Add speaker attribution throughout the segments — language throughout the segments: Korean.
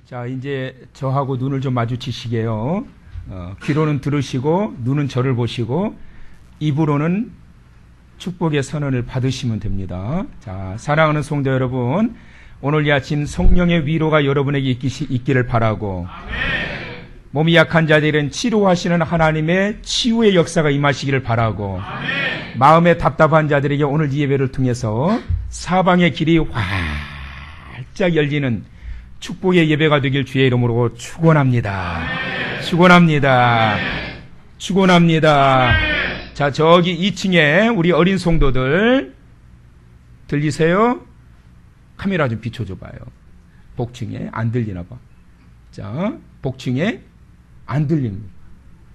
Speaker 1: 자, 이제 저하고 눈을 좀 마주치시게요. 귀로는 들으시고 눈은 저를 보시고 입으로는 축복의 선언을 받으시면 됩니다. 자, 사랑하는 성도 여러분, 오늘 이 아침 성령의 위로가 여러분에게 있기를 바라고, 아멘. 몸이 약한 자들은 치료하시는 하나님의 치유의 역사가 임하시기를 바라고, 아멘. 마음에 답답한 자들에게 오늘 이 예배를 통해서 사방의 길이 활짝 열리는 축복의 예배가 되길 주의 이름으로 축원합니다. 아멘. 축원합니다. 아멘. 축원합니다. 아멘. 자, 저기 2층에 우리 어린 성도들 들리세요? 카메라 좀 비춰줘봐요. 복층에 안 들리나 봐. 자, 복층에 안 들리는,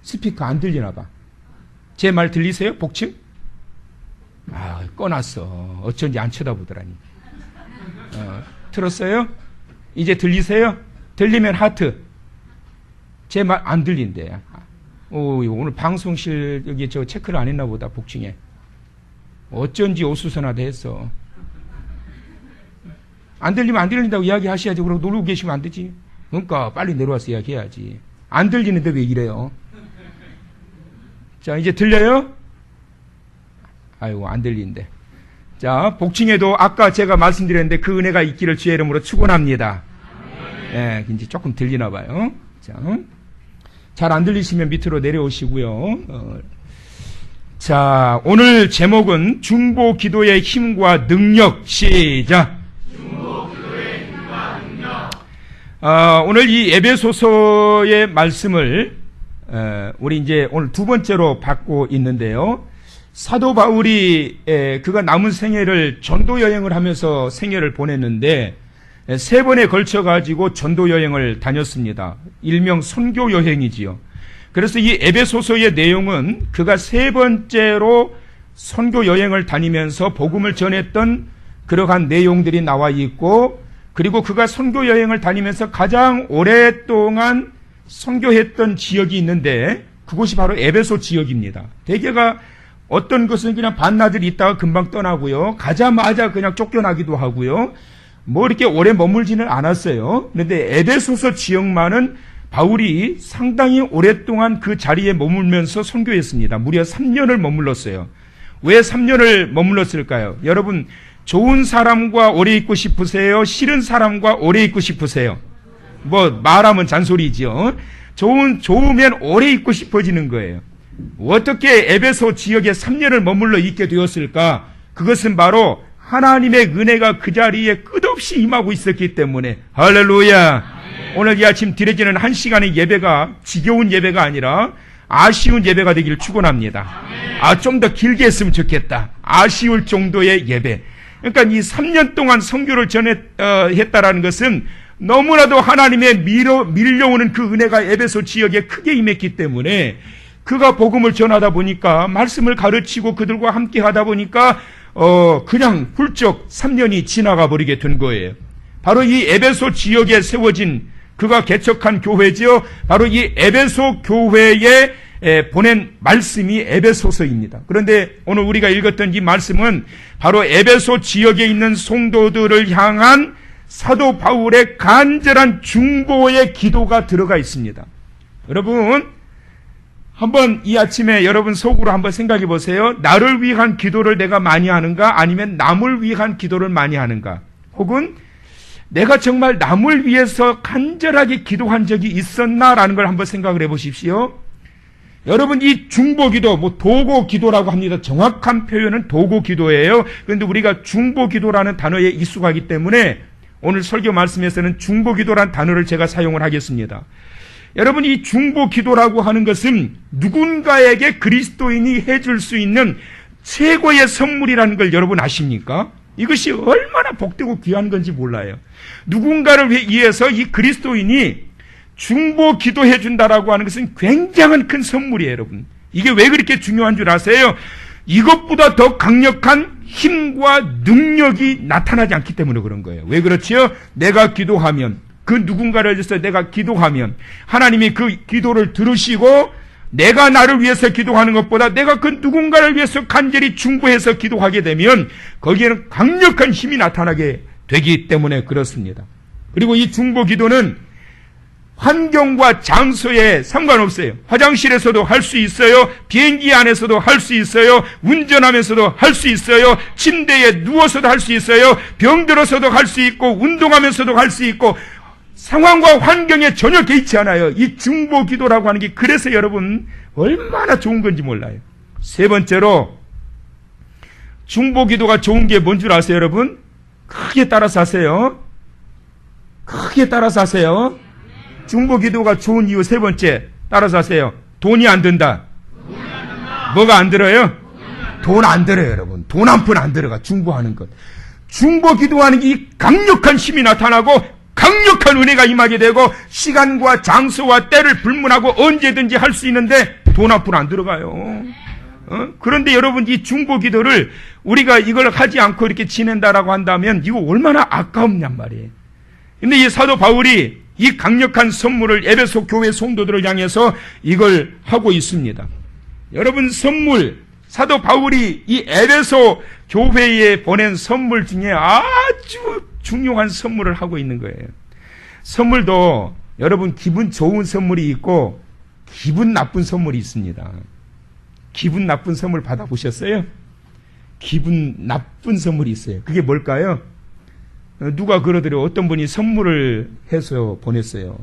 Speaker 1: 스피커 안 들리나 봐. 제 말 들리세요? 복층? 아, 꺼놨어. 어쩐지 안 쳐다보더라니. 틀었어요? 이제 들리세요? 들리면 하트. 제 말 안 들린대. 오늘 방송실 여기 저 체크를 안 했나 보다. 복층에 어쩐지 오수선하다 했어. 안 들리면 안 들린다고 이야기하셔야지. 그러고 놀고 계시면 안 되지. 그러니까 빨리 내려와서 이야기해야지. 안 들리는데 왜 이래요? 자, 이제 들려요? 아이고, 안 들린대. 자, 복층에도 아까 제가 말씀드렸는데 그 은혜가 있기를 주의 이름으로 축원합니다. 예, 이제 조금 들리나 봐요. 자, 잘 안 들리시면 밑으로 내려오시고요. 자, 오늘 제목은 중보 기도의 힘과 능력. 시작. 중보 기도의 힘과 능력. 오늘 이 에베소서의 말씀을 우리 이제 오늘 두 번째로 받고 있는데요. 사도 바울이 그가 남은 생애를 전도 여행을 하면서 생애를 보냈는데 3번에 걸쳐 가지고 전도 여행을 다녔습니다. 일명 선교 여행이지요. 그래서 이 에베소서의 내용은 그가 3번째로 선교 여행을 다니면서 복음을 전했던 그러한 내용들이 나와 있고, 그리고 그가 선교 여행을 다니면서 가장 오랫동안 선교했던 지역이 있는데 그곳이 바로 에베소 지역입니다. 대개가 어떤 것은 그냥 반나절이 있다가 금방 떠나고요. 가자마자 그냥 쫓겨나기도 하고요. 뭐 이렇게 오래 머물지는 않았어요. 그런데 에베소서 지역만은 바울이 상당히 오랫동안 그 자리에 머물면서 선교했습니다. 무려 3년을 머물렀어요. 왜 3년을 머물렀을까요? 여러분, 좋은 사람과 오래 있고 싶으세요? 싫은 사람과 오래 있고 싶으세요? 뭐 말하면 잔소리지요. 좋으면 오래 있고 싶어지는 거예요. 어떻게 에베소 지역에 3년을 머물러 있게 되었을까? 그것은 바로 하나님의 은혜가 그 자리에 끝없이 임하고 있었기 때문에. 할렐루야. 아멘. 오늘 이 아침 드려지는 1시간의 예배가 지겨운 예배가 아니라 아쉬운 예배가 되기를 축원합니다. 좀 더 길게 했으면 좋겠다. 아쉬울 정도의 예배. 그러니까 이 3년 동안 선교를 했다라는 것은 너무나도 하나님의 밀려오는 그 은혜가 에베소 지역에 크게 임했기 때문에 그가 복음을 전하다 보니까, 말씀을 가르치고 그들과 함께 하다 보니까 그냥 훌쩍 3년이 지나가 버리게 된 거예요. 바로 이 에베소 지역에 세워진 그가 개척한 교회지요. 바로 이 에베소 교회에 보낸 말씀이 에베소서입니다. 그런데 오늘 우리가 읽었던 이 말씀은 바로 에베소 지역에 있는 성도들을 향한 사도 바울의 간절한 중보의 기도가 들어가 있습니다. 여러분, 한번 이 아침에 여러분 속으로 한번 생각해 보세요. 나를 위한 기도를 내가 많이 하는가? 아니면 남을 위한 기도를 많이 하는가? 혹은 내가 정말 남을 위해서 간절하게 기도한 적이 있었나라는 걸 한번 생각을 해 보십시오. 여러분, 이 중보 기도, 도고 기도라고 합니다. 정확한 표현은 도고 기도예요. 그런데 우리가 중보 기도라는 단어에 익숙하기 때문에 오늘 설교 말씀에서는 중보 기도라는 단어를 제가 사용을 하겠습니다. 여러분, 이 중보 기도라고 하는 것은 누군가에게 그리스도인이 해줄 수 있는 최고의 선물이라는 걸 여러분 아십니까? 이것이 얼마나 복되고 귀한 건지 몰라요. 누군가를 위해서 이 그리스도인이 중보 기도해 준다라고 하는 것은 굉장한 큰 선물이에요, 여러분. 이게 왜 그렇게 중요한 줄 아세요? 이것보다 더 강력한 힘과 능력이 나타나지 않기 때문에 그런 거예요. 왜 그렇지요? 내가 기도하면, 그 누군가를 위해서 내가 기도하면 하나님이 그 기도를 들으시고, 내가 나를 위해서 기도하는 것보다 내가 그 누군가를 위해서 간절히 중보해서 기도하게 되면 거기에는 강력한 힘이 나타나게 되기 때문에 그렇습니다. 그리고 이 중보 기도는 환경과 장소에 상관없어요. 화장실에서도 할 수 있어요. 비행기 안에서도 할 수 있어요. 운전하면서도 할 수 있어요. 침대에 누워서도 할 수 있어요. 병들어서도 할 수 있고 운동하면서도 할 수 있고 상황과 환경에 전혀 개의치 않아요. 이 중보기도라고 하는 게 그래서 여러분 얼마나 좋은 건지 몰라요. 세 번째로 중보기도가 좋은 게 뭔 줄 아세요, 여러분? 크게 따라서 하세요. 크게 따라서 하세요. 중보기도가 좋은 이유 세 번째 따라서 하세요. 돈이 안 든다. 뭐가 안 들어요? 돈 안 들어요, 여러분. 돈 한 푼 안 들어가. 중보하는 것. 중보기도하는 게 이 강력한 힘이 나타나고 강력한 은혜가 임하게 되고 시간과 장소와 때를 불문하고 언제든지 할 수 있는데 돈 한 푼 안 들어가요. 그런데 여러분 이 중보기도를 우리가 이걸 하지 않고 이렇게 지낸다라고 한다면 이거 얼마나 아까웠냔 말이에요. 근데 이 사도 바울이 이 강력한 선물을 에베소 교회 성도들을 향해서 이걸 하고 있습니다. 여러분 선물, 사도 바울이 이 에베소 교회에 보낸 선물 중에 아주 중요한 선물을 하고 있는 거예요. 선물도 여러분 기분 좋은 선물이 있고 기분 나쁜 선물이 있습니다. 기분 나쁜 선물 받아보셨어요? 기분 나쁜 선물이 있어요. 그게 뭘까요? 누가 그러더래요. 어떤 분이 선물을 해서 보냈어요.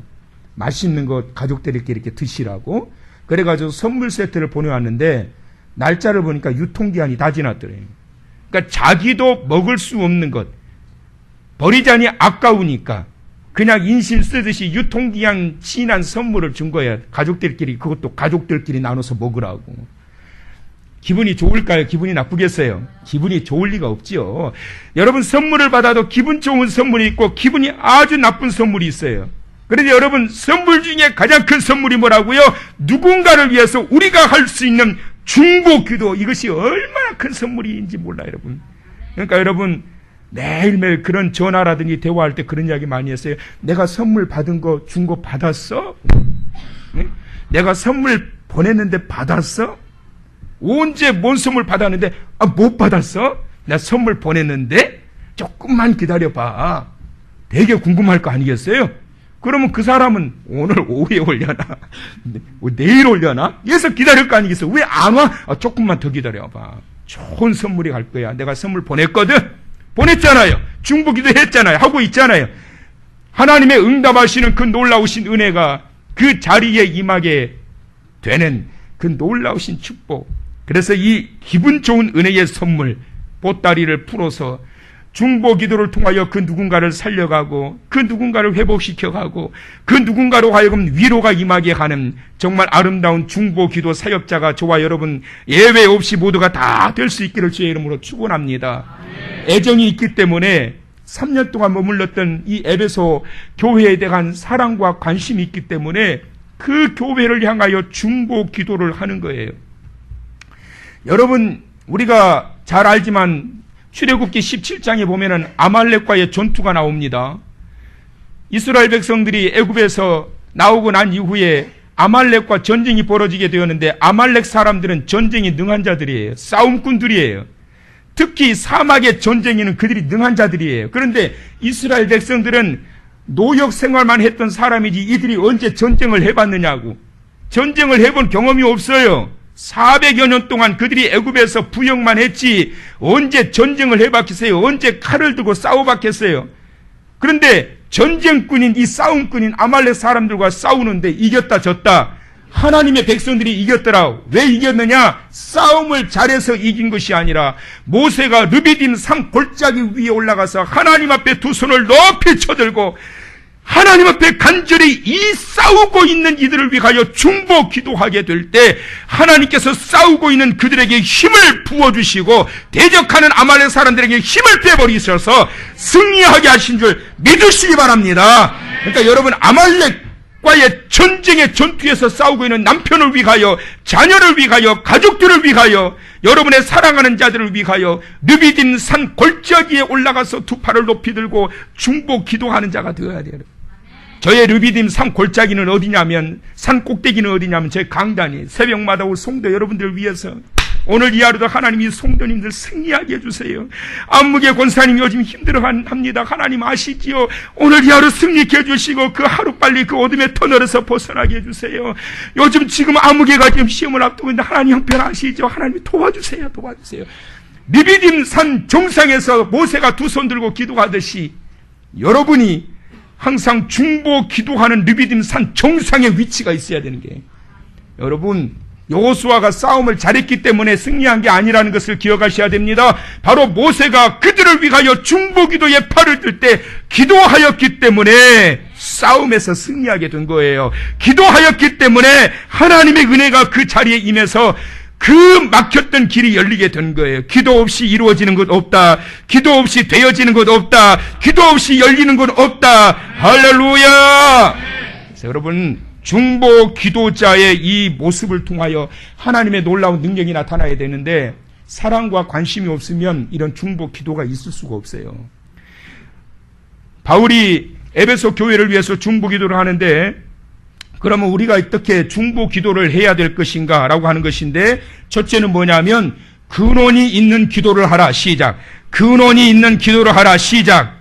Speaker 1: 맛있는 거 가족들끼리 이렇게 드시라고. 그래가지고 선물 세트를 보내왔는데 날짜를 보니까 유통기한이 다 지났더래요. 그러니까 자기도 먹을 수 없는 것, 버리자니 아까우니까 그냥 인심 쓰듯이 유통기한 지난 선물을 준 거예요. 가족들끼리, 그것도 가족들끼리 나눠서 먹으라고. 기분이 좋을까요? 기분이 나쁘겠어요? 기분이 좋을 리가 없지요. 여러분 선물을 받아도 기분 좋은 선물이 있고 기분이 아주 나쁜 선물이 있어요. 그런데 여러분 선물 중에 가장 큰 선물이 뭐라고요? 누군가를 위해서 우리가 할 수 있는 중보기도. 이것이 얼마나 큰 선물인지 몰라요, 여러분. 그러니까 여러분 매일매일 그런 전화라든지 대화할 때 그런 이야기 많이 했어요. 내가 선물 받은 거 준 거 받았어? 내가 선물 보냈는데 받았어? 언제 뭔 선물 받았는데 못 받았어? 나 선물 보냈는데 조금만 기다려봐. 되게 궁금할 거 아니겠어요? 그러면 그 사람은 오늘 오후에 올려나? 내일 올려나? 그래서 기다릴 거 아니겠어요? 왜 안 와? 조금만 더 기다려봐. 좋은 선물이 갈 거야. 내가 선물 보냈거든? 보냈잖아요. 중보기도 했잖아요. 하고 있잖아요. 하나님의 응답하시는 그 놀라우신 은혜가 그 자리에 임하게 되는 그 놀라우신 축복. 그래서 이 기분 좋은 은혜의 선물, 보따리를 풀어서 중보기도를 통하여 그 누군가를 살려가고 그 누군가를 회복시켜가고 그 누군가로 하여금 위로가 임하게 하는 정말 아름다운 중보기도 사역자가 저와 여러분 예외 없이 모두가 다 될 수 있기를 주의 이름으로 축원합니다. 애정이 있기 때문에 3년 동안 머물렀던 이 에베소 교회에 대한 사랑과 관심이 있기 때문에 그 교회를 향하여 중보기도를 하는 거예요. 여러분 우리가 잘 알지만 출애굽기 17장에 보면은 아말렉과의 전투가 나옵니다. 이스라엘 백성들이 애굽에서 나오고 난 이후에 아말렉과 전쟁이 벌어지게 되었는데 아말렉 사람들은 전쟁이 능한 자들이에요. 싸움꾼들이에요. 특히 사막의 전쟁에는 그들이 능한 자들이에요. 그런데 이스라엘 백성들은 노역 생활만 했던 사람이지 이들이 언제 전쟁을 해봤느냐고. 전쟁을 해본 경험이 없어요. 400여 년 동안 그들이 애굽에서 부역만 했지 언제 전쟁을 해봤겠어요? 언제 칼을 들고 싸워봤겠어요? 그런데 전쟁꾼인 이 싸움꾼인 아말렉 사람들과 싸우는데 이겼다 졌다. 하나님의 백성들이 이겼더라. 왜 이겼느냐? 싸움을 잘해서 이긴 것이 아니라 모세가 르비딤 산 골짜기 위에 올라가서 하나님 앞에 두 손을 높이 쳐들고 하나님 앞에 간절히 이 싸우고 있는 이들을 위하여 중보 기도하게 될 때 하나님께서 싸우고 있는 그들에게 힘을 부어주시고 대적하는 아말렉 사람들에게 힘을 빼버리셔서 승리하게 하신 줄 믿으시기 바랍니다. 그러니까 여러분 아말렉과의 전쟁의 전투에서 싸우고 있는 남편을 위하여 자녀를 위하여 가족들을 위하여 여러분의 사랑하는 자들을 위하여 르비딤 산 골짜기에 올라가서 두 팔을 높이 들고 중보 기도하는 자가 되어야 돼요. 저의 르비딤 산 골짜기는 어디냐면 산 꼭대기는 어디냐면 제 강단이 새벽마다 올 성도 여러분들을 위해서 오늘 이 하루도 하나님이 성도님들 승리하게 해주세요. 안무개 권사님 요즘 힘들어합니다. 하나님 아시지요? 오늘 이 하루 승리케 해주시고 그 하루빨리 그 어둠의 터널에서 벗어나게 해주세요. 요즘 지금 안무개가 지금 시험을 앞두고 있는데 하나님 형편 아시죠? 하나님이 도와주세요. 느비딤 산 정상에서 모세가 두 손 들고 기도하듯이 여러분이 항상 중보 기도하는 느비딤 산 정상의 위치가 있어야 되는 게, 여러분 여호수아가 싸움을 잘했기 때문에 승리한 게 아니라는 것을 기억하셔야 됩니다. 바로 모세가 그들을 위하여 중보 기도에 팔을 들 때 기도하였기 때문에 싸움에서 승리하게 된 거예요. 기도하였기 때문에 하나님의 은혜가 그 자리에 임해서 그 막혔던 길이 열리게 된 거예요. 기도 없이 이루어지는 것 없다. 기도 없이 되어지는 것 없다. 기도 없이 열리는 것 없다. 할렐루야. 그래서 여러분 중보 기도자의 이 모습을 통하여 하나님의 놀라운 능력이 나타나야 되는데, 사랑과 관심이 없으면 이런 중보 기도가 있을 수가 없어요. 바울이 에베소 교회를 위해서 중보 기도를 하는데, 그러면 우리가 어떻게 중보 기도를 해야 될 것인가 라고 하는 것인데, 첫째는 뭐냐면 근원이 있는 기도를 하라. 시작. 근원이 있는 기도를 하라. 시작.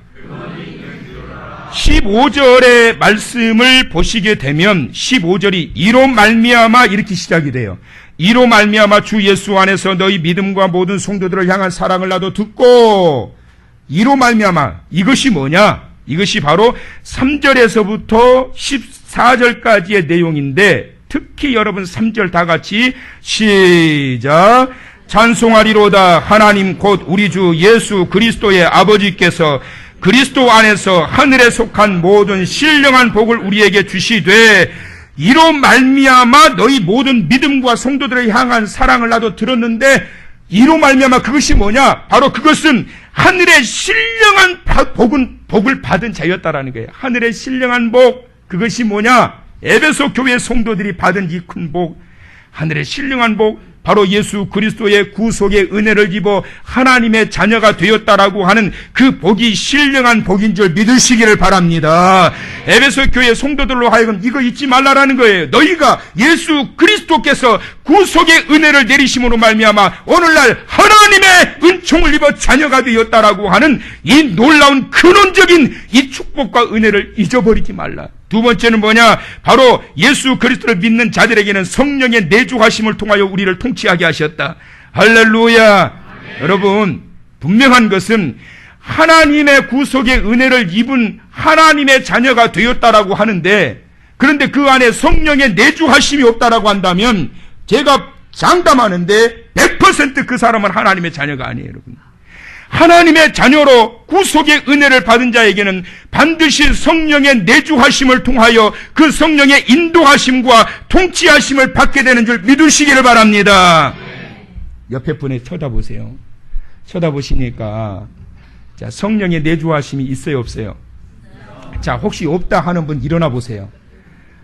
Speaker 1: 15절의 말씀을 보시게 되면 15절이 이로 말미암아 이렇게 시작이 돼요. 이로 말미암아 주 예수 안에서 너희 믿음과 모든 성도들을 향한 사랑을 나도 듣고, 이로 말미암아 이것이 뭐냐? 이것이 바로 3절에서부터 14절까지의 내용인데, 특히 여러분 3절 다 같이 시작. 찬송하리로다 하나님 곧 우리 주 예수 그리스도의 아버지께서 그리스도 안에서 하늘에 속한 모든 신령한 복을 우리에게 주시되, 이로 말미암아 너희 모든 믿음과 성도들을 향한 사랑을 나도 들었는데, 이로 말미암아 그것이 뭐냐? 바로 그것은 하늘의 신령한 복을 받은 자였다라는 거예요. 하늘의 신령한 복, 그것이 뭐냐? 에베소 교회 성도들이 받은 이 큰 복, 하늘의 신령한 복, 바로 예수 그리스도의 구속의 은혜를 입어 하나님의 자녀가 되었다라고 하는 그 복이 신령한 복인 줄 믿으시기를 바랍니다. 에베소 교회 성도들로 하여금 이거 잊지 말라라는 거예요. 너희가 예수 그리스도께서 구속의 은혜를 내리심으로 말미암아 오늘날 하나님의 은총을 입어 자녀가 되었다라고 하는 이 놀라운 근원적인 이 축복과 은혜를 잊어버리지 말라. 두 번째는 뭐냐? 바로 예수 그리스도를 믿는 자들에게는 성령의 내주하심을 통하여 우리를 통치하게 하셨다. 할렐루야. 아멘. 여러분 분명한 것은 하나님의 구속의 은혜를 입은 하나님의 자녀가 되었다라고 하는데, 그런데 그 안에 성령의 내주하심이 없다라고 한다면 제가 장담하는데 100% 그 사람은 하나님의 자녀가 아니에요. 여러분, 하나님의 자녀로 구속의 은혜를 받은 자에게는 반드시 성령의 내주하심을 통하여 그 성령의 인도하심과 통치하심을 받게 되는 줄 믿으시기를 바랍니다. 옆에 분에 쳐다보세요. 쳐다보시니까 자, 성령의 내주하심이 있어요, 없어요? 자, 혹시 없다 하는 분 일어나 보세요.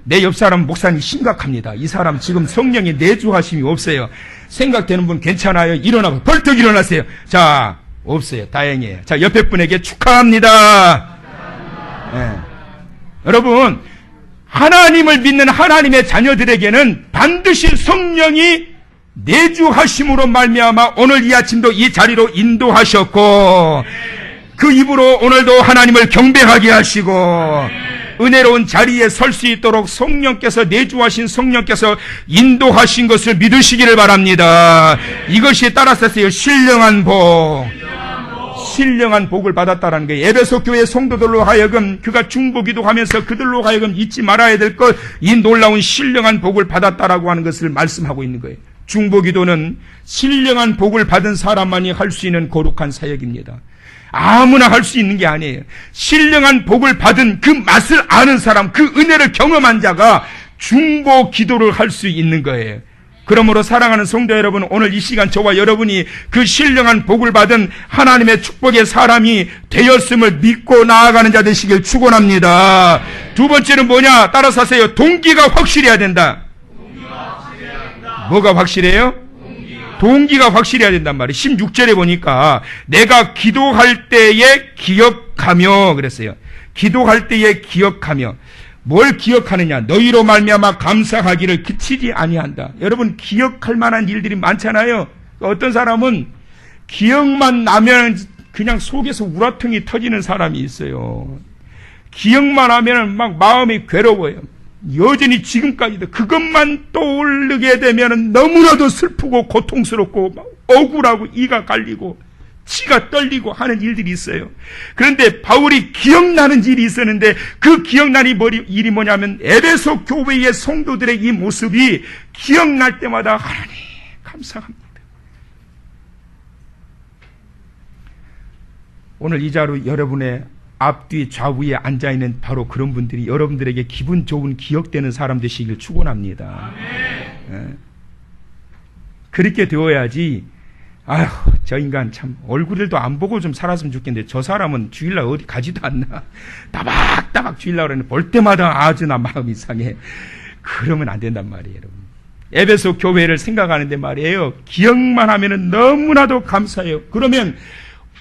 Speaker 1: 내 옆 사람 목사님 심각합니다. 이 사람 지금 성령의 내주하심이 없어요. 생각되는 분 괜찮아요? 일어나고 벌떡 일어나세요. 자, 없어요. 다행이에요. 자, 옆에 분에게 축하합니다. 네. 여러분, 하나님을 믿는 하나님의 자녀들에게는 반드시 성령이 내주하심으로 말미암아 오늘 이 아침도 이 자리로 인도하셨고, 그 입으로 오늘도 하나님을 경배하게 하시고 은혜로운 자리에 설 수 있도록 성령께서 내주하신 성령께서 인도하신 것을 믿으시기를 바랍니다. 이것이 따라서 신령한 복, 신령한 복을 받았다라는 거예요. 에베소 교회 성도들로 하여금 그가 중보기도 하면서 그들로 하여금 잊지 말아야 될 것, 이 놀라운 신령한 복을 받았다라고 하는 것을 말씀하고 있는 거예요. 중보기도는 신령한 복을 받은 사람만이 할 수 있는 거룩한 사역입니다. 아무나 할 수 있는 게 아니에요. 신령한 복을 받은 그 맛을 아는 사람, 그 은혜를 경험한 자가 중보 기도를 할 수 있는 거예요. 그러므로 사랑하는 성도 여러분, 오늘 이 시간 저와 여러분이 그 신령한 복을 받은 하나님의 축복의 사람이 되었음을 믿고 나아가는 자 되시길 축원합니다. 두 번째는 뭐냐? 따라서 하세요. 동기가 확실해야 된다. 뭐가 확실해요? 동기가 확실해야 된단 말이에요. 16절에 보니까 내가 기도할 때에 기억하며 그랬어요. 기도할 때에 기억하며. 뭘 기억하느냐? 너희로 말미암아 감사하기를 그치지 아니한다. 여러분, 기억할 만한 일들이 많잖아요. 어떤 사람은 기억만 나면 그냥 속에서 우라통이 터지는 사람이 있어요. 기억만 하면 막 마음이 괴로워요. 여전히 지금까지도 그것만 떠오르게 되면 너무나도 슬프고 고통스럽고 억울하고 이가 갈리고 치가 떨리고 하는 일들이 있어요. 그런데 바울이 기억나는 일이 있었는데 그 기억나는 일이 뭐냐면 에베소 교회의 성도들의 이 모습이 기억날 때마다 하나님 감사합니다. 오늘 이 자로 여러분의 앞뒤 좌우에 앉아있는 바로 그런 분들이 여러분들에게 기분 좋은 기억되는 사람 되시길 축원합니다. 그렇게 되어야지 아휴 저 인간 참 얼굴도 안 보고 좀 살았으면 좋겠는데 저 사람은 주일날 어디 가지도 않나 따박따박 주일날 그러는데 볼 때마다 아주 나 마음이 상해. 그러면 안 된단 말이에요. 여러분. 에베소 교회를 생각하는데 말이에요. 기억만 하면은 너무나도 감사해요. 그러면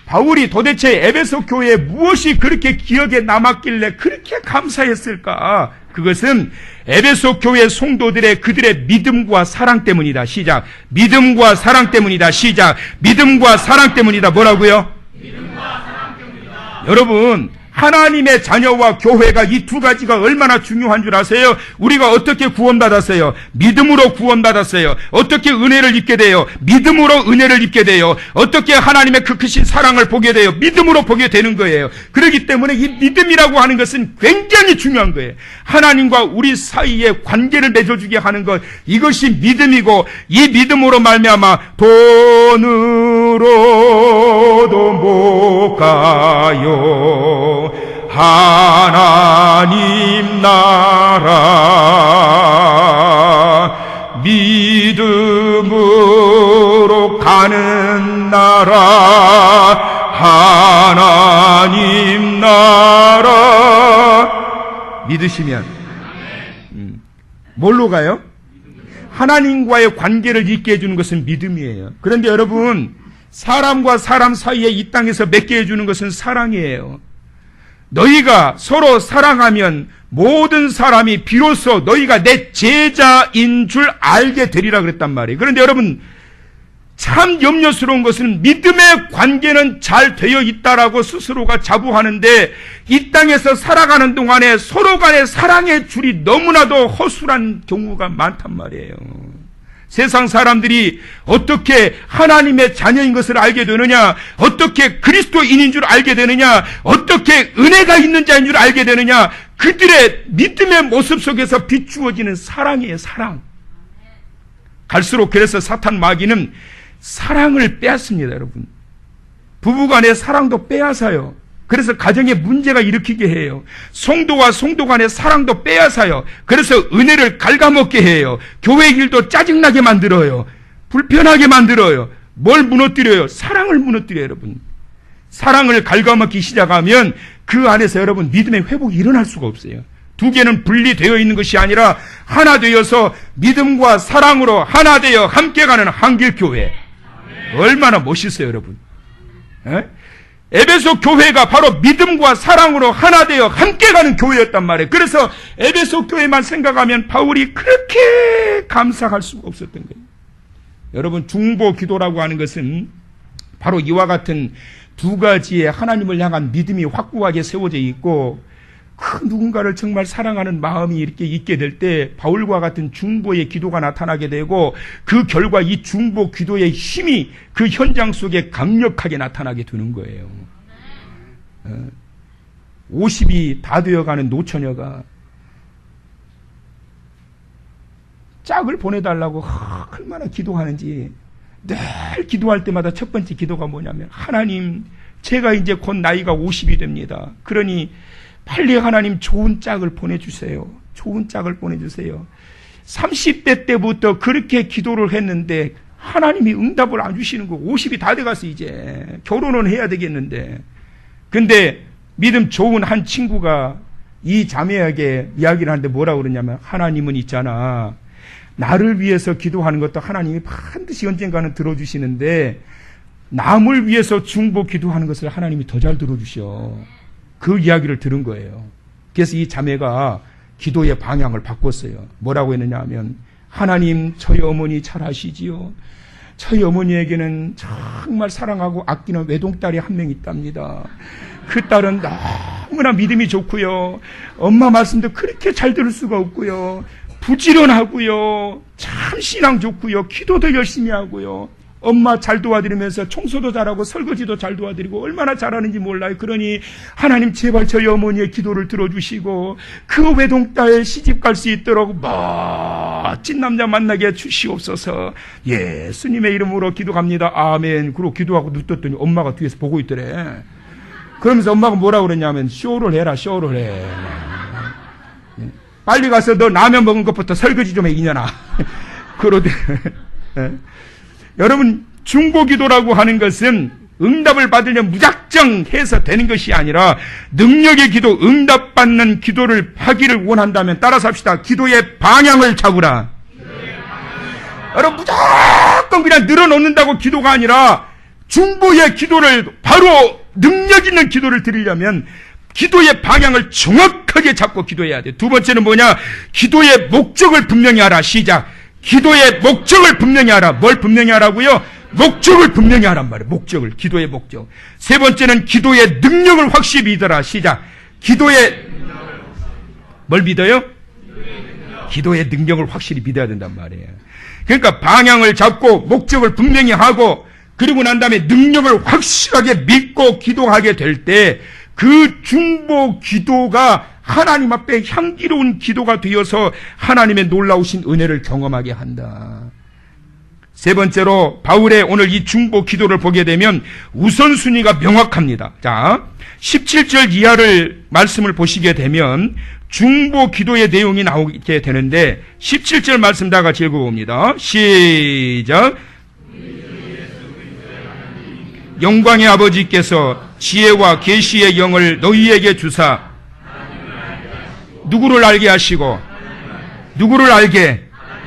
Speaker 1: 바울이 도대체 에베소 교회에 무엇이 그렇게 기억에 남았길래 그렇게 감사했을까? 그것은 에베소 교회 성도들의 그들의 믿음과 사랑 때문이다. 시작. 믿음과 사랑 때문이다. 시작. 믿음과 사랑 때문이다. 뭐라고요? 믿음과 사랑 때문이다. 여러분, 하나님의 자녀와 교회가 이 두 가지가 얼마나 중요한 줄 아세요? 우리가 어떻게 구원받았어요? 믿음으로 구원받았어요. 어떻게 은혜를 입게 돼요? 믿음으로 은혜를 입게 돼요. 어떻게 하나님의 그 크신 사랑을 보게 돼요? 믿음으로 보게 되는 거예요. 그렇기 때문에 이 믿음이라고 하는 것은 굉장히 중요한 거예요. 하나님과 우리 사이에 관계를 맺어주게 하는 것, 이것이 믿음이고 이 믿음으로 말미암아 돈으로도 못 가요. 하나님 나라 믿음으로 가는 나라 하나님 나라 믿으시면 뭘로 가요? 하나님과의 관계를 있게 해주는 것은 믿음이에요. 그런데 여러분 사람과 사람 사이에 이 땅에서 맺게 해주는 것은 사랑이에요. 너희가 서로 사랑하면 모든 사람이 비로소 너희가 내 제자인 줄 알게 되리라 그랬단 말이에요. 그런데 여러분 참 염려스러운 것은 믿음의 관계는 잘 되어 있다라고 스스로가 자부하는데 이 땅에서 살아가는 동안에 서로 간의 사랑의 줄이 너무나도 허술한 경우가 많단 말이에요. 세상 사람들이 어떻게 하나님의 자녀인 것을 알게 되느냐, 어떻게 그리스도인인 줄 알게 되느냐, 어떻게 은혜가 있는 자인 줄 알게 되느냐, 그들의 믿음의 모습 속에서 비추어지는 사랑이에요. 사랑. 갈수록 그래서 사탄 마귀는 사랑을 빼앗습니다. 여러분 부부간의 사랑도 빼앗아요. 그래서 가정에 문제가 일으키게 해요. 성도와 성도 간의 사랑도 빼앗아요. 그래서 은혜를 갉아먹게 해요. 교회 일도 짜증나게 만들어요. 불편하게 만들어요. 뭘 무너뜨려요? 사랑을 무너뜨려요. 여러분 사랑을 갉아먹기 시작하면 그 안에서 여러분 믿음의 회복이 일어날 수가 없어요. 두 개는 분리되어 있는 것이 아니라 하나 되어서 믿음과 사랑으로 하나 되어 함께 가는 한길교회. 얼마나 멋있어요 여러분. 에베소 교회가 바로 믿음과 사랑으로 하나 되어 함께 가는 교회였단 말이에요. 그래서 에베소 교회만 생각하면 바울이 그렇게 감사할 수가 없었던 거예요. 여러분 중보 기도라고 하는 것은 바로 이와 같은 두 가지의 하나님을 향한 믿음이 확고하게 세워져 있고 그 누군가를 정말 사랑하는 마음이 이렇게 있게 될 때 바울과 같은 중보의 기도가 나타나게 되고 그 결과 이 중보 기도의 힘이 그 현장 속에 강력하게 나타나게 되는 거예요. 50이 다 되어가는 노처녀가 짝을 보내달라고 얼마나 기도하는지 늘 기도할 때마다 첫 번째 기도가 뭐냐면 하나님 제가 이제 곧 나이가 50이 됩니다. 그러니 빨리 하나님 좋은 짝을 보내주세요. 좋은 짝을 보내주세요. 30대 때부터 그렇게 기도를 했는데 하나님이 응답을 안 주시는 거 50이 다 돼가서 이제 결혼은 해야 되겠는데 근데 믿음 좋은 한 친구가 이 자매에게 이야기를 하는데 뭐라고 그러냐면 하나님은 있잖아 나를 위해서 기도하는 것도 하나님이 반드시 언젠가는 들어주시는데 남을 위해서 중보 기도하는 것을 하나님이 더 잘 들어주셔. 그 이야기를 들은 거예요. 그래서 이 자매가 기도의 방향을 바꿨어요. 뭐라고 했느냐 하면 하나님 저희 어머니 잘 아시지요. 저희 어머니에게는 정말 사랑하고 아끼는 외동딸이 한 명 있답니다. 그 딸은 너무나 믿음이 좋고요. 엄마 말씀도 그렇게 잘 들을 수가 없고요. 부지런하고요. 참 신앙 좋고요. 기도도 열심히 하고요. 엄마 잘 도와드리면서 청소도 잘하고 설거지도 잘 도와드리고 얼마나 잘하는지 몰라요. 그러니 하나님 제발 저희 어머니의 기도를 들어주시고 그 외동딸 시집 갈 수 있도록 멋진 남자 만나게 해주시옵소서. 예수님의 이름으로 기도합니다. 아멘. 그러고 기도하고 눕뒀더니 엄마가 뒤에서 보고 있더래. 그러면서 엄마가 뭐라고 그랬냐면 쇼를 해라, 쇼를 해. 빨리 가서 너 라면 먹은 것부터 설거지 좀 해, 이년아. 그러대. 여러분, 중보기도라고 하는 것은 응답을 받으려면 무작정 해서 되는 것이 아니라 능력의 기도, 응답받는 기도를 하기를 원한다면 따라서 합시다. 기도의 방향을 잡으라. 여러분, 무조건 그냥 늘어놓는다고 기도가 아니라 중보의 기도를 바로 능력 있는 기도를 드리려면 기도의 방향을 정확하게 잡고 기도해야 돼. 두 번째는 뭐냐? 기도의 목적을 분명히 알아. 시작. 기도의 목적을 분명히 알아. 뭘 분명히 하라고요? 목적을 분명히 하란 말이에요. 목적을. 기도의 목적. 세 번째는 기도의 능력을 확실히 믿어라. 시작. 기도의 뭘 믿어요? 기도의 능력을 확실히 믿어야 된단 말이에요. 그러니까 방향을 잡고 목적을 분명히 하고 그리고 난 다음에 능력을 확실하게 믿고 기도하게 될 때 그 중보 기도가 하나님 앞에 향기로운 기도가 되어서 하나님의 놀라우신 은혜를 경험하게 한다. 세 번째로 바울의 오늘 이 중보 기도를 보게 되면 우선순위가 명확합니다. 자, 17절 이하를 말씀을 보시게 되면 중보 기도의 내용이 나오게 되는데 17절 말씀 다 같이 읽어봅니다. 시작. 영광의 아버지께서 지혜와 계시의 영을 너희에게 주사 누구를 알게 하시고 누구를 알게?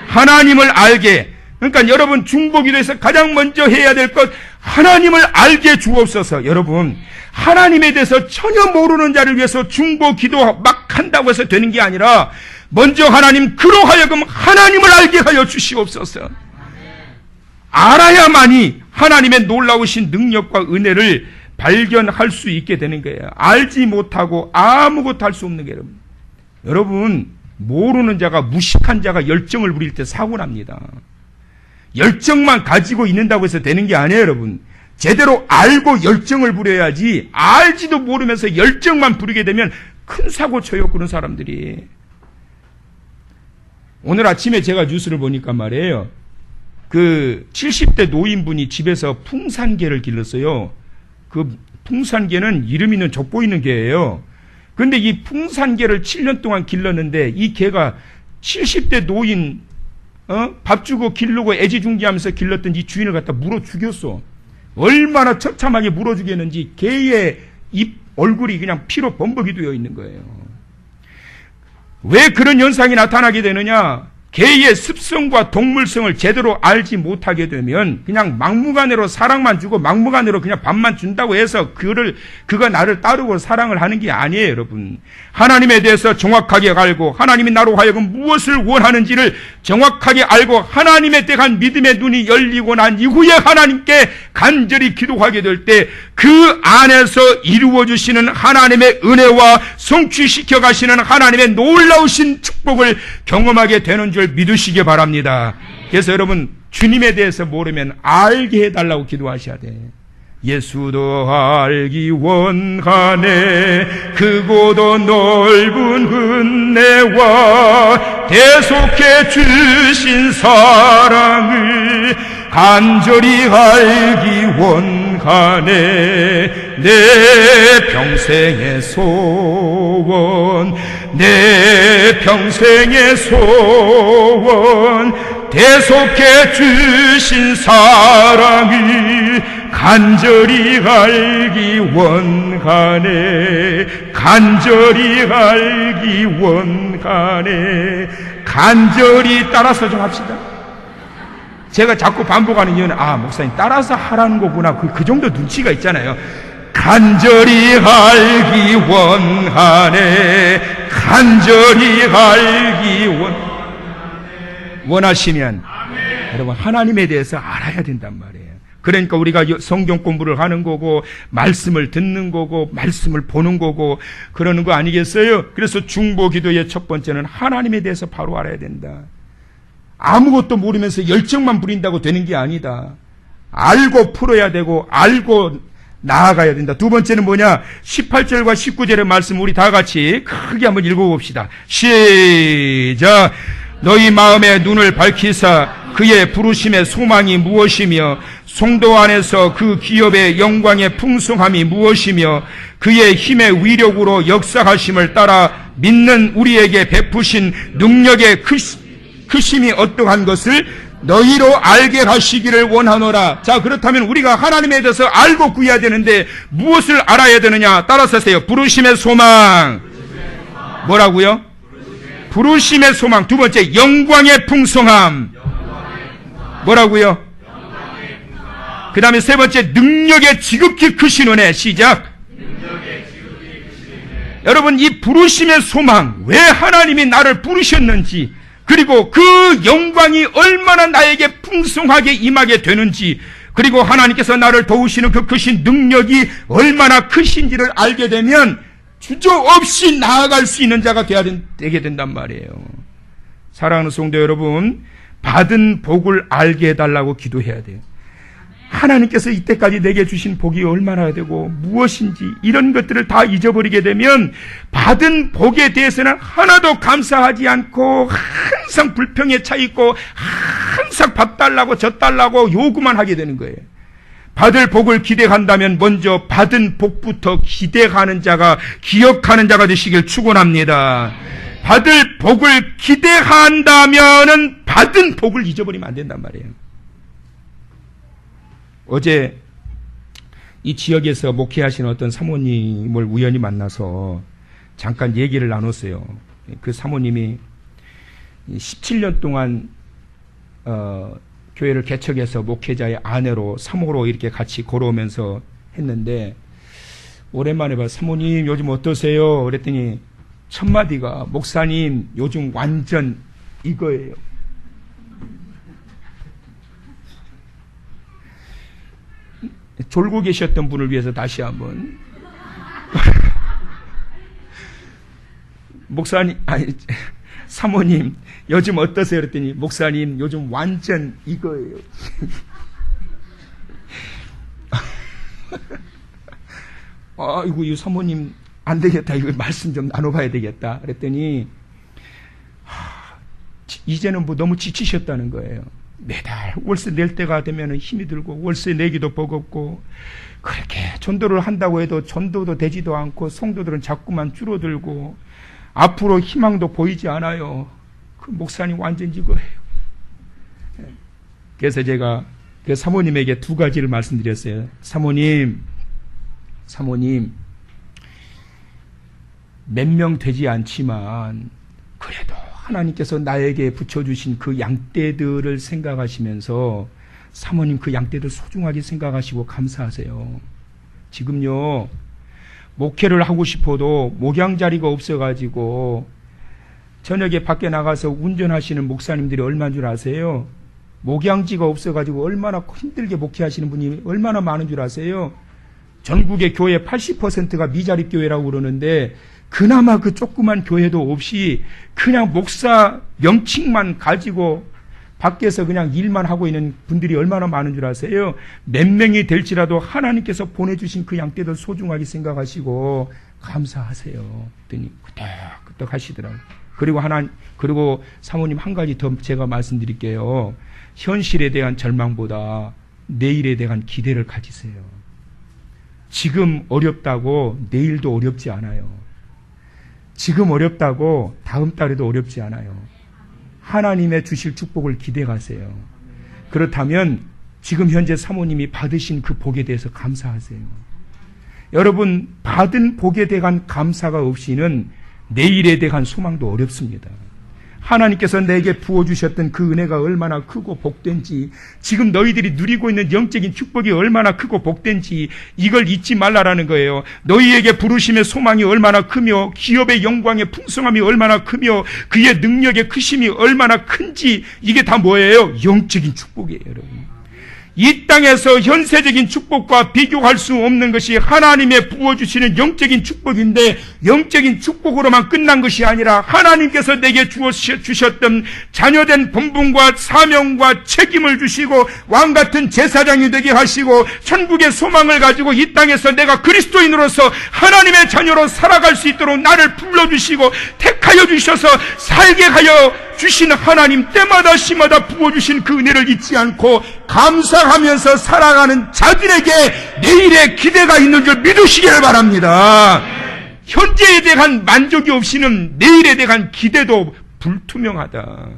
Speaker 1: 하나님을 알게. 그러니까 여러분 중보기도에서 가장 먼저 해야 될 것 하나님을 알게 주옵소서. 여러분 하나님에 대해서 전혀 모르는 자를 위해서 중보기도 막 한다고 해서 되는 게 아니라 먼저 하나님 그로 하여금 하나님을 알게 하여 주시옵소서. 알아야만이 하나님의 놀라우신 능력과 은혜를 발견할 수 있게 되는 거예요. 알지 못하고 아무것도 할 수 없는 게 여러분 모르는 자가 무식한 자가 열정을 부릴 때 사고 납니다. 열정만 가지고 있는다고 해서 되는 게 아니에요. 여러분 제대로 알고 열정을 부려야지 알지도 모르면서 열정만 부리게 되면 큰 사고 쳐요. 그런 사람들이. 오늘 아침에 제가 뉴스를 보니까 말이에요. 그 70대 노인분이 집에서 풍산개를 길렀어요. 그 풍산개는 이름 있는 족보 있는 개예요. 그런데 이 풍산개를 7년 동안 길렀는데 이 개가 70대 노인 밥 주고 기르고 애지중지하면서 길렀던 이 주인을 갖다 물어 죽였어. 얼마나 처참하게 물어 죽였는지 개의 입 얼굴이 그냥 피로 범벅이 되어 있는 거예요. 왜 그런 현상이 나타나게 되느냐? 개의 습성과 동물성을 제대로 알지 못하게 되면 그냥 막무가내로 사랑만 주고 막무가내로 그냥 밥만 준다고 해서 그가 나를 따르고 사랑을 하는 게 아니에요. 여러분 하나님에 대해서 정확하게 알고 하나님이 나로 하여금 무엇을 원하는지를 정확하게 알고 하나님에 대한 믿음의 눈이 열리고 난 이후에 하나님께 간절히 기도하게 될 때 그 안에서 이루어주시는 하나님의 은혜와 성취시켜 가시는 하나님의 놀라우신 축복을 경험하게 되는 줄 믿으시기 바랍니다. 그래서 여러분 주님에 대해서 모르면 알게 해달라고 기도하셔야 돼. 예수도 알기 원하네 크고도 넓은 은혜와 대속해 주신 사랑을 간절히 알기 원하네 내 평생의 소원 내 평생의 소원 대속해 주신 사랑을 간절히 알기 원하네 간절히 알기 원하네 간절히 따라서 좀 합시다. 제가 자꾸 반복하는 이유는 목사님 따라서 하라는 거구나 그 정도 눈치가 있잖아요. 간절히 알기 원하네 간절히 알기 원하시면 여러분, 하나님에 대해서 알아야 된단 말이에요. 그러니까 우리가 성경 공부를 하는 거고, 말씀을 듣는 거고, 말씀을 보는 거고, 그러는 거 아니겠어요? 그래서 중보 기도의 첫 번째는 하나님에 대해서 바로 알아야 된다. 아무것도 모르면서 열정만 부린다고 되는 게 아니다. 알고 풀어야 되고, 알고 나아가야 된다. 두 번째는 뭐냐? 18절과 19절의 말씀 우리 다 같이 크게 한번 읽어봅시다. 시작! 너희 마음의 눈을 밝히사 그의 부르심의 소망이 무엇이며 성도 안에서 그 기업의 영광의 풍성함이 무엇이며 그의 힘의 위력으로 역사하심을 따라 믿는 우리에게 베푸신 능력의 크심이 어떠한 것을 너희로 알게 하시기를 원하노라. 자, 그렇다면 우리가 하나님에 대해서 알고 구해야 되는데 무엇을 알아야 되느냐? 따라서 하세요. 부르심의 소망. 뭐라고요? 부르심의 소망. 두 번째, 영광의 풍성함. 뭐라고요? 그 다음에 세 번째, 능력의 지극히 크신 은혜. 시작. 여러분, 이 부르심의 소망, 왜 하나님이 나를 부르셨는지, 그리고 그 영광이 얼마나 나에게 풍성하게 임하게 되는지, 그리고 하나님께서 나를 도우시는 그 크신 능력이 얼마나 크신지를 알게 되면 주저없이 나아갈 수 있는 자가 되게 된단 말이에요. 사랑하는 성도 여러분, 받은 복을 알게 해달라고 기도해야 돼요. 하나님께서 이때까지 내게 주신 복이 얼마나 되고 무엇인지 이런 것들을 다 잊어버리게 되면 받은 복에 대해서는 하나도 감사하지 않고 항상 불평에 차 있고 항상 밥 달라고 저 달라고 요구만 하게 되는 거예요. 받을 복을 기대한다면 먼저 받은 복부터 기대하는 자가, 기억하는 자가 되시길 축원합니다. 받을 복을 기대한다면은 받은 복을 잊어버리면 안 된단 말이에요. 어제 이 지역에서 목회하시는 어떤 사모님을 우연히 만나서 잠깐 얘기를 나눴어요. 그 사모님이 17년 동안 교회를 개척해서 목회자의 아내로 사모로 이렇게 같이 걸어오면서 했는데, 오랜만에 봐. 사모님 요즘 어떠세요? 그랬더니 첫 마디가, 목사님 요즘 완전 이거예요. 졸고 계셨던 분을 위해서 다시 한번 목사님, 사모님 요즘 어떠세요? 그랬더니 목사님 요즘 완전 이거예요. 아이고, 이 사모님 안 되겠다. 이거 말씀 좀 나눠봐야 되겠다. 그랬더니 이제는 뭐 너무 지치셨다는 거예요. 매달 월세 낼 때가 되면 힘이 들고 월세 내기도 버겁고, 그렇게 전도를 한다고 해도 전도도 되지도 않고 성도들은 자꾸만 줄어들고 앞으로 희망도 보이지 않아요. 그 목사님 완전 이거예요. 그래서 제가 그 사모님에게 두 가지를 말씀드렸어요. 사모님 몇 명 되지 않지만 그래도 하나님께서 나에게 붙여주신 그 양떼들을 생각하시면서 사모님 그 양떼들 소중하게 생각하시고 감사하세요. 지금요, 목회를 하고 싶어도 목양 자리가 없어가지고 저녁에 밖에 나가서 운전하시는 목사님들이 얼마인 줄 아세요? 목양지가 없어가지고 얼마나 힘들게 목회하시는 분이 얼마나 많은 줄 아세요? 전국의 교회 80%가 미자립 교회라고 그러는데, 그나마 그 조그만 교회도 없이 그냥 목사 명칭만 가지고 밖에서 그냥 일만 하고 있는 분들이 얼마나 많은 줄 아세요? 몇 명이 될지라도 하나님께서 보내주신 그 양떼들 소중하게 생각하시고 감사하세요. 그랬더니 끄떡끄떡 하시더라고요. 그리고 사모님 한 가지 더 제가 말씀드릴게요. 현실에 대한 절망보다 내일에 대한 기대를 가지세요. 지금 어렵다고 내일도 어렵지 않아요. 지금 어렵다고 다음 달에도 어렵지 않아요. 하나님의 주실 축복을 기대하세요. 그렇다면 지금 현재 사모님이 받으신 그 복에 대해서 감사하세요. 여러분, 받은 복에 대한 감사가 없이는 내일에 대한 소망도 어렵습니다. 하나님께서 내게 부어주셨던 그 은혜가 얼마나 크고 복된지, 지금 너희들이 누리고 있는 영적인 축복이 얼마나 크고 복된지 이걸 잊지 말라라는 거예요. 너희에게 부르심의 소망이 얼마나 크며 기업의 영광의 풍성함이 얼마나 크며 그의 능력의 크심이 얼마나 큰지, 이게 다 뭐예요? 영적인 축복이에요, 여러분. 이 땅에서 현세적인 축복과 비교할 수 없는 것이 하나님의 부어주시는 영적인 축복인데, 영적인 축복으로만 끝난 것이 아니라 하나님께서 내게 주셨던 자녀된 본분과 사명과 책임을 주시고 왕같은 제사장이 되게 하시고 천국의 소망을 가지고 이 땅에서 내가 그리스도인으로서 하나님의 자녀로 살아갈 수 있도록 나를 불러주시고 택하여 주셔서 살게 하여 주신 하나님, 때마다 시마다 부어주신 그 은혜를 잊지 않고 감사하면서 살아가는 자들에게 내일의 기대가 있는 줄 믿으시기를 바랍니다. 현재에 대한 만족이 없이는 내일에 대한 기대도 불투명하다.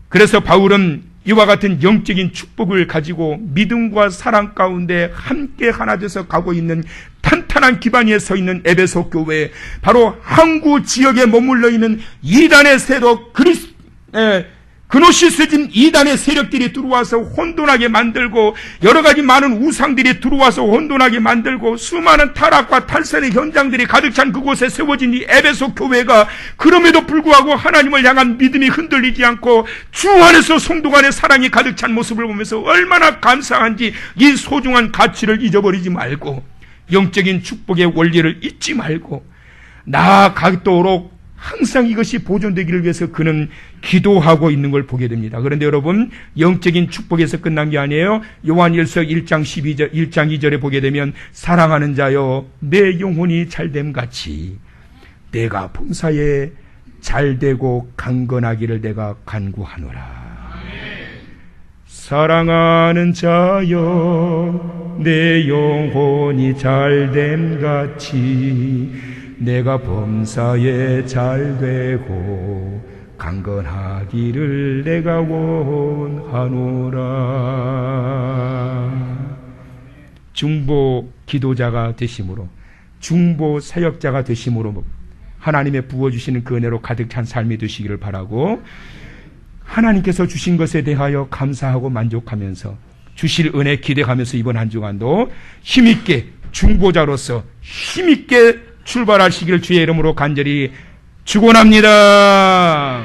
Speaker 1: 그래서 바울은 이와 같은 영적인 축복을 가지고 믿음과 사랑 가운데 함께 하나 되어서 가고 있는 탄탄한 기반 위에 서 있는 에베소 교회, 바로 항구 지역에 머물러 있는 이단의 세력, 그노시스진 이단의 세력들이 들어와서 혼돈하게 만들고, 여러 가지 많은 우상들이 들어와서 혼돈하게 만들고, 수많은 타락과 탈선의 현장들이 가득 찬 그곳에 세워진 이 에베소 교회가 그럼에도 불구하고 하나님을 향한 믿음이 흔들리지 않고 주 안에서 성도 간의 사랑이 가득 찬 모습을 보면서 얼마나 감사한지, 이 소중한 가치를 잊어버리지 말고 영적인 축복의 원리를 잊지 말고 나아가도록 항상 이것이 보존되기를 위해서 그는 기도하고 있는 걸 보게 됩니다. 그런데 여러분, 영적인 축복에서 끝난 게 아니에요. 요한일서 1장 2절에 보게 되면, 사랑하는 자여 내 영혼이 잘됨 같이 내가 범사에 잘되고 강건하기를 내가 간구하노라. 사랑하는 자여 내 영혼이 잘됨 같이 내가 범사에 잘되고 강건하기를 내가 원하노라. 중보 기도자가 되심으로, 중보 사역자가 되심으로 하나님의 부어주시는 그 은혜로 가득 찬 삶이 되시기를 바라고, 하나님께서 주신 것에 대하여 감사하고 만족하면서 주실 은혜 기대하면서 이번 한 주간도 힘있게 중보자로서 힘있게 출발하시기를 주의 이름으로 간절히 축원합니다.